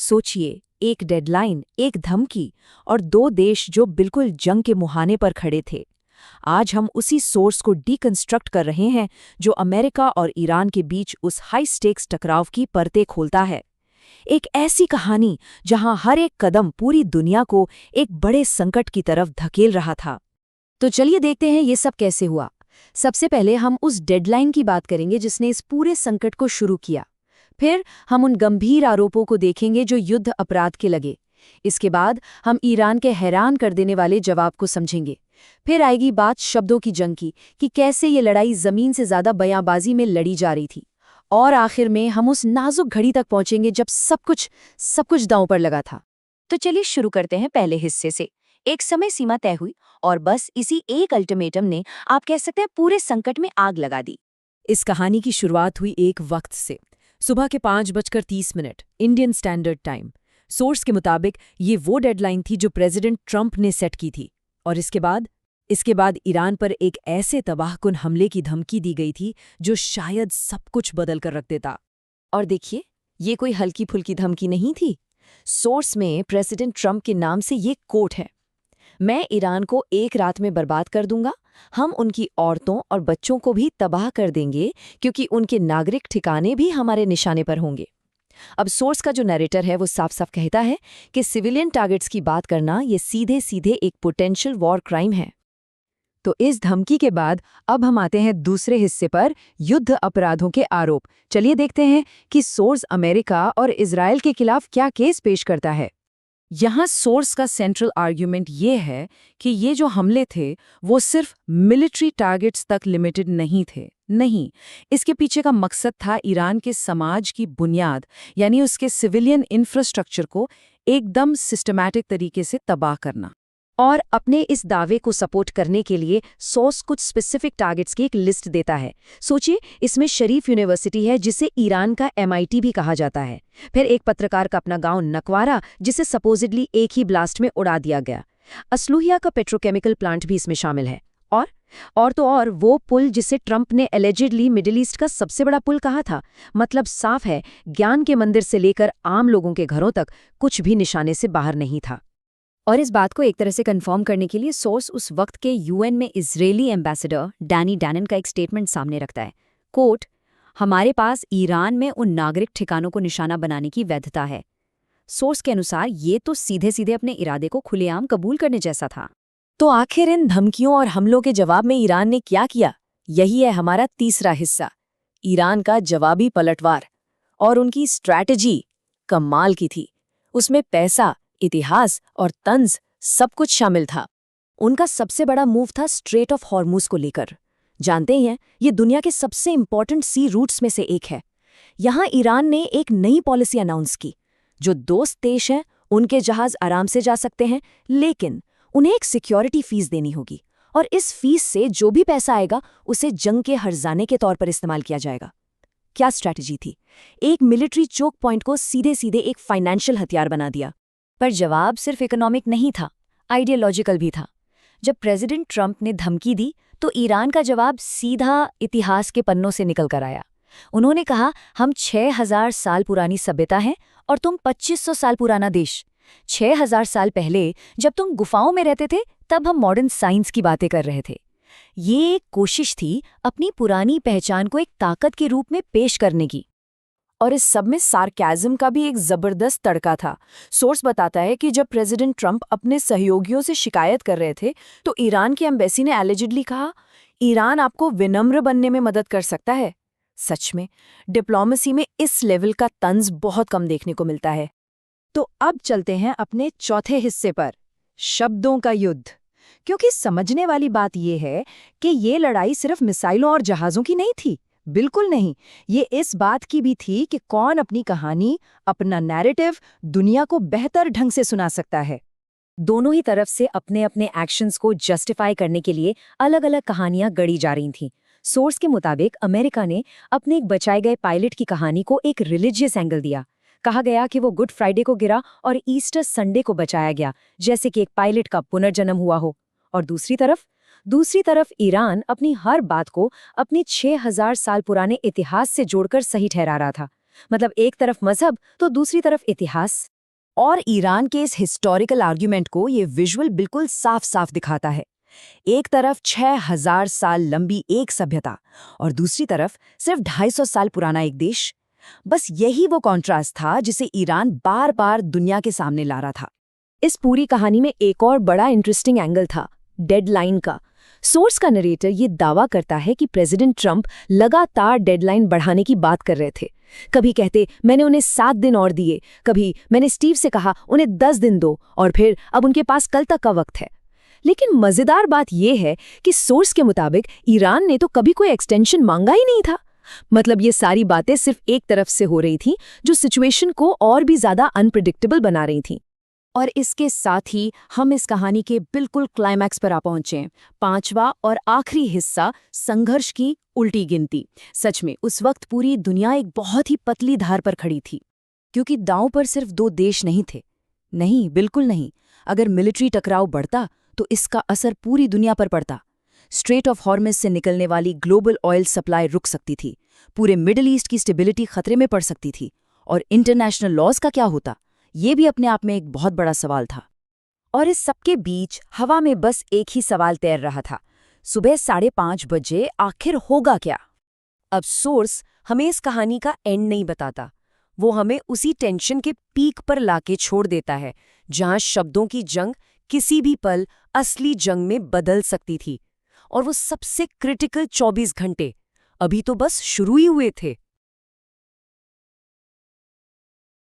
सोचिए, एक डेडलाइन, एक धमकी और दो देश जो बिल्कुल जंग के मुहाने पर खड़े थे। आज हम उसी सोर्स को डिकंस्ट्रक्ट कर रहे हैं जो अमेरिका और ईरान के बीच उस हाई स्टेक्स टकराव की परतें खोलता है। एक ऐसी कहानी जहां हर एक कदम पूरी दुनिया को एक बड़े संकट की तरफ धकेल रहा था। तो चलिए देखते हैं ये सब कैसे हुआ। सबसे पहले हम उस डेडलाइन की बात करेंगे जिसने इस पूरे संकट को शुरू किया। फिर हम उन गंभीर आरोपों को देखेंगे जो युद्ध अपराध के लगे। इसके बाद हम ईरान के हैरान कर देने वाले जवाब को समझेंगे। फिर आएगी बात शब्दों की जंग की कि कैसे ये लड़ाई जमीन से ज्यादा बयानबाजी में लड़ी जा रही थी। और आखिर में हम उस नाजुक घड़ी तक पहुंचेंगे जब सब कुछ दांव पर लगा था। तो चलिए शुरू करते हैं पहले हिस्से से। एक समय सीमा तय हुई और बस इसी एक अल्टीमेटम ने, आप कह सकते हैं, पूरे संकट में आग लगा दी। इस कहानी की शुरुआत हुई एक वक्त से, सुबह के 5:30 इंडियन स्टैंडर्ड टाइम। सोर्स के मुताबिक ये वो डेडलाइन थी जो प्रेसिडेंट ट्रंप ने सेट की थी। और इसके बाद ईरान पर एक ऐसे तबाहकुन हमले की धमकी दी गई थी जो शायद सब कुछ बदल कर रख देता। और देखिए, ये कोई हल्की फुल्की धमकी नहीं थी। सोर्स में प्रेसिडेंट ट्रंप के नाम से ये कोट है, मैं ईरान को एक रात में बर्बाद कर दूंगा, हम उनकी औरतों और बच्चों को भी तबाह कर देंगे क्योंकि उनके नागरिक ठिकाने भी हमारे निशाने पर होंगे। अब सोर्स का जो नैरेटर है वो साफ साफ कहता है कि सिविलियन टारगेट्स की बात करना ये सीधे सीधे एक पोटेंशियल वॉर क्राइम है। तो इस धमकी के बाद अब हम आते हैं दूसरे हिस्से पर, युद्ध अपराधों के आरोप। चलिए देखते हैं कि सोर्स अमेरिका और इजराइल के खिलाफ क्या केस पेश करता है। यहाँ सोर्स का सेंट्रल आर्ग्यूमेंट ये है कि ये जो हमले थे वो सिर्फ मिलिट्री टारगेट्स तक लिमिटेड नहीं थे। नहीं, इसके पीछे का मकसद था ईरान के समाज की बुनियाद, यानी उसके सिविलियन इंफ्रास्ट्रक्चर को एकदम सिस्टमैटिक तरीके से तबाह करना। और अपने इस दावे को सपोर्ट करने के लिए सोर्स कुछ स्पेसिफिक टारगेट्स की एक लिस्ट देता है। सोचिए, इसमें शरीफ यूनिवर्सिटी है जिसे ईरान का MIT भी कहा जाता है। फिर एक पत्रकार का अपना गांव नकवारा जिसे सपोजिडली एक ही ब्लास्ट में उड़ा दिया गया। असलूहिया का पेट्रोकेमिकल प्लांट भी इसमें शामिल है। और वो पुल जिसे ट्रंप ने एलिजिडली मिडिल ईस्ट का सबसे बड़ा पुल कहा था। मतलब साफ है, ज्ञान के मंदिर से लेकर आम लोगों के घरों तक कुछ भी निशाने से बाहर नहीं था। और इस बात को एक तरह से कंफर्म करने के लिए सोर्स उस वक्त के UN में इजरायली एम्बेसडर डैनी डैनन का एक स्टेटमेंट सामने रखता है। कोट, हमारे पास ईरान में उन नागरिक ठिकानों को निशाना बनाने की वैधता है। सोर्स के अनुसार ये तो सीधे सीधे अपने इरादे को खुलेआम कबूल करने जैसा था। तो आखिर इन धमकियों और हमलों के जवाब में ईरान ने क्या किया? यही है हमारा तीसरा हिस्सा, ईरान का जवाबी पलटवार। और उनकी स्ट्रैटेजी कमाल की थी। उसमें पैसा, इतिहास और तंज सब कुछ शामिल था। उनका सबसे बड़ा मूव था स्ट्रेट ऑफ हॉर्मुज को लेकर। जानते हैं, ये दुनिया के सबसे इंपॉर्टेंट सी रूट्स में से एक है। यहाँ ईरान ने एक नई पॉलिसी अनाउंस की, जो दोस्त देश हैं उनके जहाज आराम से जा सकते हैं, लेकिन उन्हें एक सिक्योरिटी फीस देनी होगी। और इस फीस से जो भी पैसा आएगा उसे जंग के हर्जाने के तौर पर इस्तेमाल किया जाएगा। क्या स्ट्रैटेजी थी? एक मिलिट्री चोक पॉइंट को सीधे सीधे एक फाइनेंशियल हथियार बना दिया। पर जवाब सिर्फ इकोनॉमिक नहीं था, आइडियोलॉजिकल भी था। जब प्रेसिडेंट ट्रंप ने धमकी दी तो ईरान का जवाब सीधा इतिहास के पन्नों से निकल कर आया। उन्होंने कहा, हम 6000 साल पुरानी सभ्यता हैं और तुम 2500 साल पुराना देश। 6000 साल पहले जब तुम गुफाओं में रहते थे तब हम मॉडर्न साइंस की बातें कर रहे थे। ये एक कोशिश थी अपनी पुरानी पहचान को एक ताकत के रूप में पेश करने की। और इस सब में सार्कैज़म का भी एक जबरदस्त तड़का था। सोर्स बताता है कि जब प्रेसिडेंट ट्रंप अपने सहयोगियों से शिकायत कर रहे थे तो ईरान की एम्बेसी ने एलिजिडली कहा, ईरान आपको विनम्र बनने में मदद कर सकता है। सच में डिप्लोमेसी में इस लेवल का तंज बहुत कम देखने को मिलता है। तो अब चलते हैं अपने चौथे हिस्से पर, शब्दों का युद्ध। क्योंकि समझने वाली बात यह है कि ये लड़ाई सिर्फ मिसाइलों और जहाज़ों की नहीं थी। बिल्कुल नहीं, ये इस बात की भी थी कि कौन अपनी कहानी, अपना नैरेटिव दुनिया को बेहतर ढंग से सुना सकता है। दोनों ही तरफ से अपने अपने एक्शंस को जस्टिफाई करने के लिए अलग अलग कहानियां गढ़ी जा रही थीं। सोर्स के मुताबिक अमेरिका ने अपने एक बचाए गए पायलट की कहानी को एक रिलीजियस एंगल दिया। कहा गया कि वो गुड फ्राइडे को गिरा और ईस्टर संडे को बचाया गया, जैसे कि एक पायलट का पुनर्जन्म हुआ हो। और दूसरी तरफ ईरान अपनी हर बात को अपने 6000 साल पुराने इतिहास से जोड़कर सही ठहरा रहा था। मतलब एक तरफ मजहब तो दूसरी तरफ इतिहास। और ईरान के इस हिस्टोरिकल आर्ग्यूमेंट को ये विजुअल बिल्कुल साफ साफ दिखाता है। एक तरफ 6000 साल लंबी एक सभ्यता और दूसरी तरफ सिर्फ 250 साल पुराना एक देश। बस यही वो कॉन्ट्रास्ट था जिसे ईरान बार बार दुनिया के सामने ला रहा था। इस पूरी कहानी में एक और बड़ा इंटरेस्टिंग एंगल था, डेडलाइन का। सोर्स का नरेटर ये दावा करता है कि प्रेसिडेंट ट्रंप लगातार डेडलाइन बढ़ाने की बात कर रहे थे। कभी कहते मैंने उन्हें 7 दिन और दिए, कभी मैंने स्टीव से कहा उन्हें 10 दिन दो, और फिर अब उनके पास कल तक का वक्त है। लेकिन मजेदार बात यह है कि सोर्स के मुताबिक ईरान ने तो कभी कोई एक्सटेंशन मांगा ही नहीं था। मतलब ये सारी बातें सिर्फ एक तरफ से हो रही थी, जो सिचुएशन को और भी ज्यादा अनप्रिडिक्टेबल बना रही थी। और इसके साथ ही हम इस कहानी के बिल्कुल क्लाइमैक्स पर आ पहुंचे, 5वां और आखिरी हिस्सा, संघर्ष की उल्टी गिनती। सच में उस वक्त पूरी दुनिया एक बहुत ही पतली धार पर खड़ी थी, क्योंकि दांव पर सिर्फ 2 देश नहीं थे। नहीं, बिल्कुल नहीं। अगर मिलिट्री टकराव बढ़ता तो इसका असर पूरी दुनिया पर पड़ता। स्ट्रेट ऑफ हॉर्मुज़ से निकलने वाली ग्लोबल ऑयल सप्लाई रुक सकती थी, पूरे मिडिल ईस्ट की स्टेबिलिटी खतरे में पड़ सकती थी, और इंटरनेशनल लॉज का क्या होता, ये भी अपने आप में एक बहुत बड़ा सवाल था। और इस सबके बीच हवा में बस एक ही सवाल तैर रहा था, सुबह 5:30 बजे आखिर होगा क्या? अब सोर्स हमें इस कहानी का एंड नहीं बताता, वो हमें उसी टेंशन के पीक पर लाके छोड़ देता है, जहां शब्दों की जंग किसी भी पल असली जंग में बदल सकती थी। और वो सबसे क्रिटिकल 24 घंटे अभी तो बस शुरू ही हुए थे।